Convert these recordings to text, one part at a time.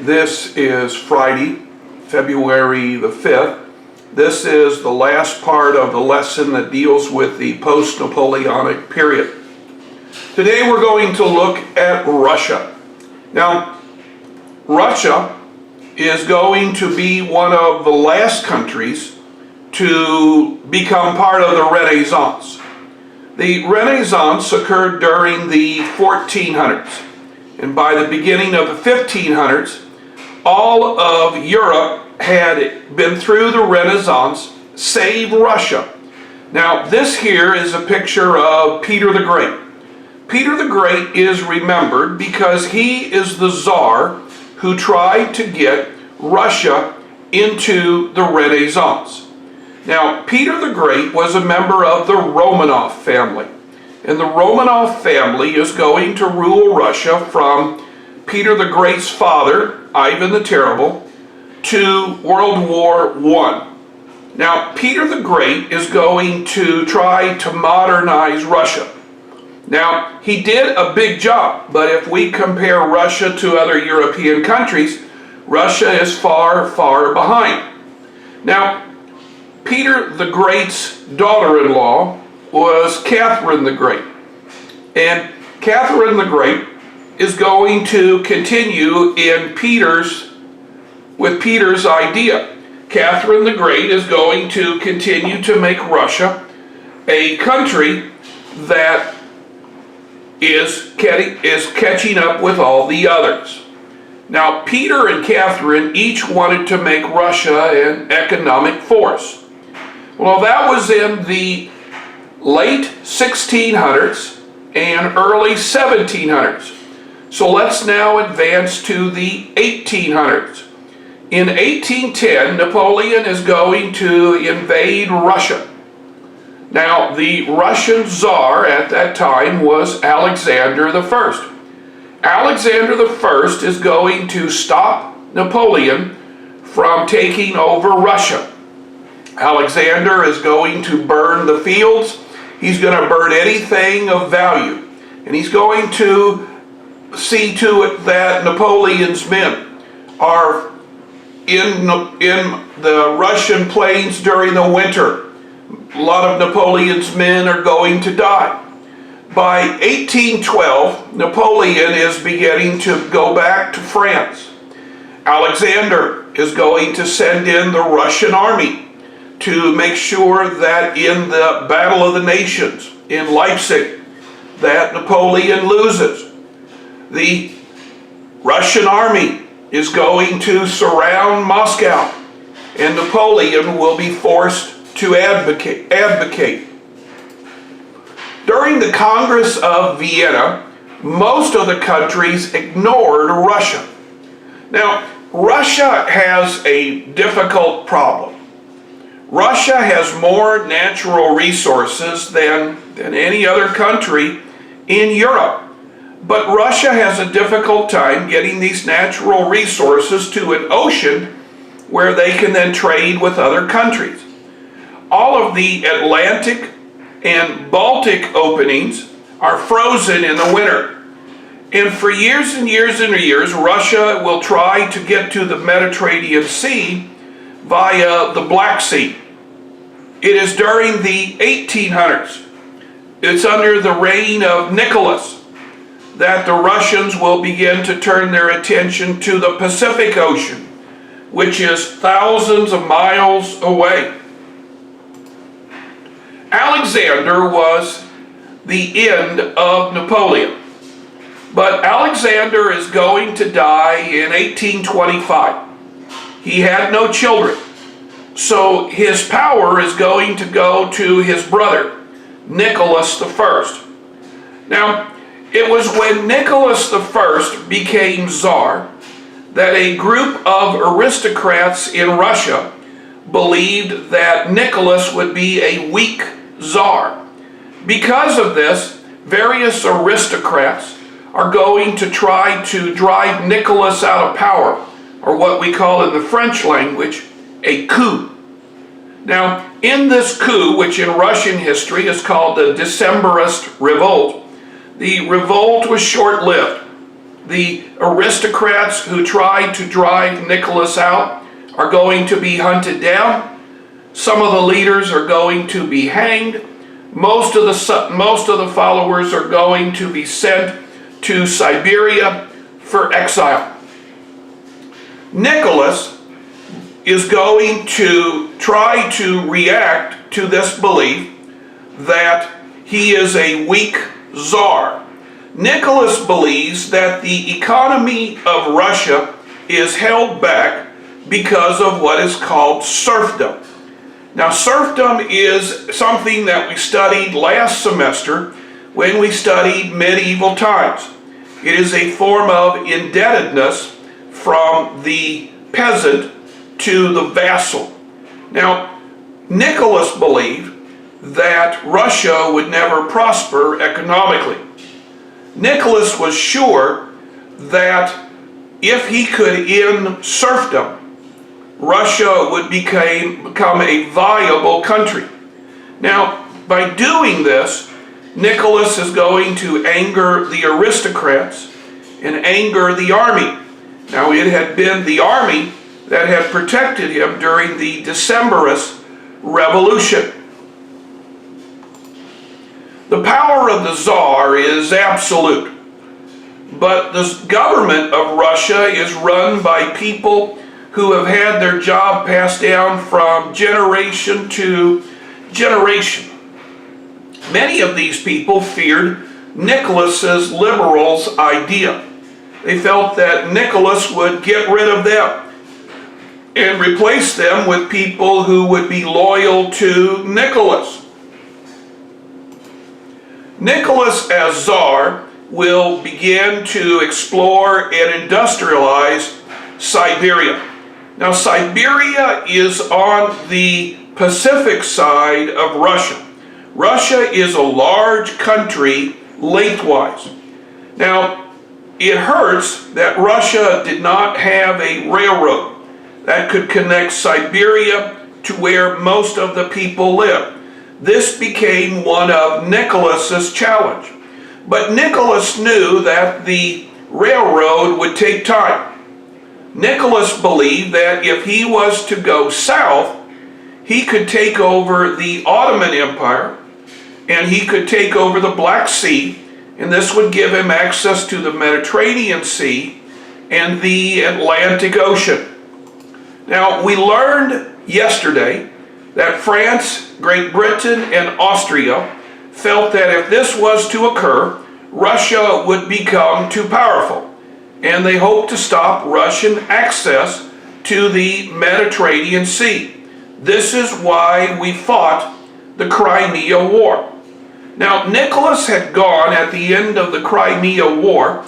This is Friday, February the 5th. This is the last part of the lesson that deals with the post-Napoleonic period. Today we're going to look at Russia. Now, Russia is going to be one of the last countries to become part of the Renaissance. The Renaissance occurred during the 1400s, and by the beginning of the 1500s, all of Europe had been through the Renaissance, save Russia. Now, this here is a picture of Peter the Great. Peter the Great is remembered because he is the Tsar who tried to get Russia into the Renaissance. Now, Peter the Great was a member of the Romanov family, and the Romanov family is going to rule Russia from Peter the Great's father, Ivan the Terrible, to World War I. Now, Peter the Great is going to try to modernize Russia. Now, he did a big job, but if we compare Russia to other European countries, Russia is far, far behind. Now, Peter the Great's daughter-in-law was Catherine the Great. And Catherine the Great is going to continue with Peter's idea. Catherine the Great is going to continue to make Russia a country that is catching up with all the others. Now, Peter and Catherine each wanted to make Russia an economic force. Well, that was in the late 1600s and early 1700s. So let's now advance to the 1800s. In 1810, Napoleon is going to invade Russia. Now, the Russian Tsar at that time was Alexander I. Alexander I is going to stop Napoleon from taking over Russia. Alexander is going to burn the fields. He's going to burn anything of value. And he's going to see to it that Napoleon's men are in the Russian plains during the winter. A lot of Napoleon's men are going to die. By 1812, Napoleon is beginning to go back to France. Alexander is going to send in the Russian army to make sure that in the Battle of the Nations in Leipzig, that Napoleon loses. The Russian army is going to surround Moscow, and Napoleon will be forced to abdicate. During the Congress of Vienna, most of the countries ignored Russia. Now, Russia has a difficult problem. Russia has more natural resources than any other country in Europe. But Russia has a difficult time getting these natural resources to an ocean where they can then trade with other countries. All of the Atlantic and Baltic openings are frozen in the winter. And for years and years and years, Russia will try to get to the Mediterranean Sea via the Black Sea. It is during the 1800s. It's under the reign of Nicholas that the Russians will begin to turn their attention to the Pacific Ocean, which is thousands of miles away. Alexander was the end of Napoleon, but Alexander is going to die in 1825. He had no children, so his power is going to go to his brother, Nicholas I. Now, it was when Nicholas I became Tsar that a group of aristocrats in Russia believed that Nicholas would be a weak Tsar. Because of this, various aristocrats are going to try to drive Nicholas out of power, or what we call in the French language, a coup. Now, in this coup, which in Russian history is called the Decembrist Revolt, the revolt was short-lived. The aristocrats who tried to drive Nicholas out are going to be hunted down. Some of the leaders are going to be hanged. Most of the followers are going to be sent to Siberia for exile. Nicholas is going to try to react to this belief that he is a weak czar. Nicholas believes that the economy of Russia is held back because of what is called serfdom. Now, serfdom is something that we studied last semester when we studied medieval times. It is a form of indebtedness from the peasant to the vassal. Now, Nicholas believed that Russia would never prosper economically. Nicholas was sure that if he could end serfdom, Russia would become a viable country. Now, by doing this, Nicholas is going to anger the aristocrats and anger the army. Now, it had been the army that had protected him during the Decembrist Revolution. The power of the Tsar is absolute, but the government of Russia is run by people who have had their job passed down from generation to generation. Many of these people feared Nicholas's liberals' idea. They felt that Nicholas would get rid of them and replace them with people who would be loyal to Nicholas. Nicholas, as Tsar, will begin to explore and industrialize Siberia. Now, Siberia is on the Pacific side of Russia. Russia is a large country lengthwise. Now, it hurts that Russia did not have a railroad that could connect Siberia to where most of the people live. This became one of Nicholas's challenge. But Nicholas knew that the railroad would take time. Nicholas believed that if he was to go south, he could take over the Ottoman Empire and he could take over the Black Sea, and this would give him access to the Mediterranean Sea and the Atlantic Ocean. Now, we learned yesterday that France, Great Britain, and Austria felt that if this was to occur, Russia would become too powerful, and they hoped to stop Russian access to the Mediterranean Sea. This is why we fought the Crimea War. Now, Nicholas had gone at the end of the Crimea War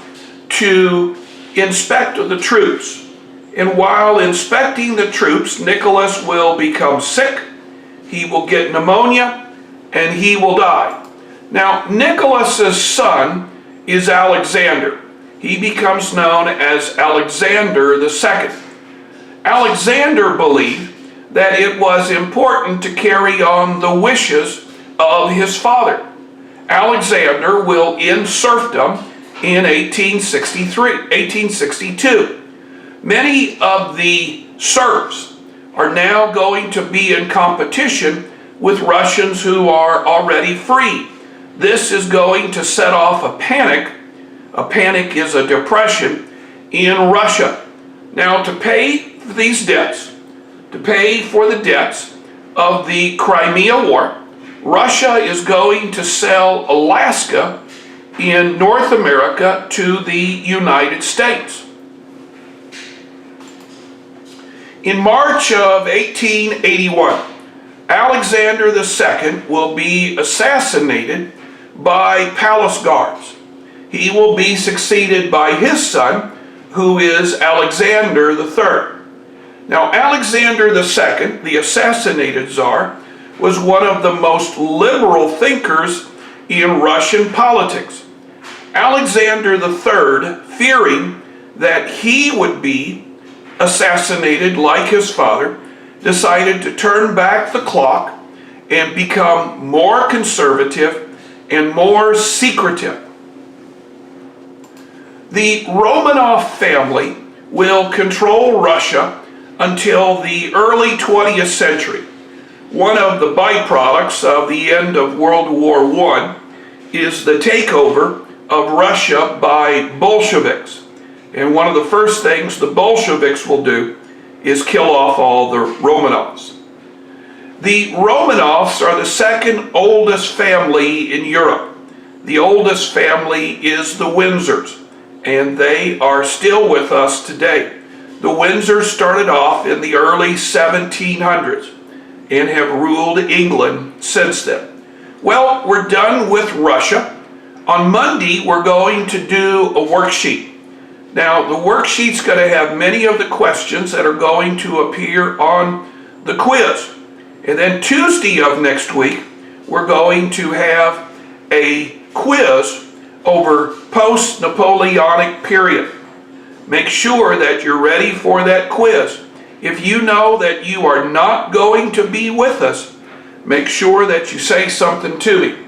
to inspect the troops. And while inspecting the troops, Nicholas will become sick, he will get pneumonia, and he will die. Now, Nicholas's son is Alexander. He becomes known as Alexander II. Alexander believed that it was important to carry on the wishes of his father. Alexander will end serfdom in 1862. Many of the serfs are now going to be in competition with Russians who are already free. This is going to set off a panic. A panic is a depression in Russia. Now, to pay these debts, to pay for the debts of the Crimea War, Russia is going to sell Alaska in North America to the United States. In March of 1881, Alexander II will be assassinated by palace guards. He will be succeeded by his son, who is Alexander III. Now, Alexander II, the assassinated Tsar, was one of the most liberal thinkers in Russian politics. Alexander III, fearing that he would be assassinated like his father, decided to turn back the clock and become more conservative and more secretive. The Romanov family will control Russia until the early 20th century. One of the byproducts of the end of World War I is the takeover of Russia by Bolsheviks. And one of the first things the Bolsheviks will do is kill off all the Romanovs. The Romanovs are the second oldest family in Europe. The oldest family is the Windsors, and they are still with us today. The Windsors started off in the early 1700s and have ruled England since then. Well, we're done with Russia. On Monday, we're going to do a worksheet. Now, the worksheet's going to have many of the questions that are going to appear on the quiz. And then Tuesday of next week, we're going to have a quiz over post-Napoleonic period. Make sure that you're ready for that quiz. If you know that you are not going to be with us, make sure that you say something to me.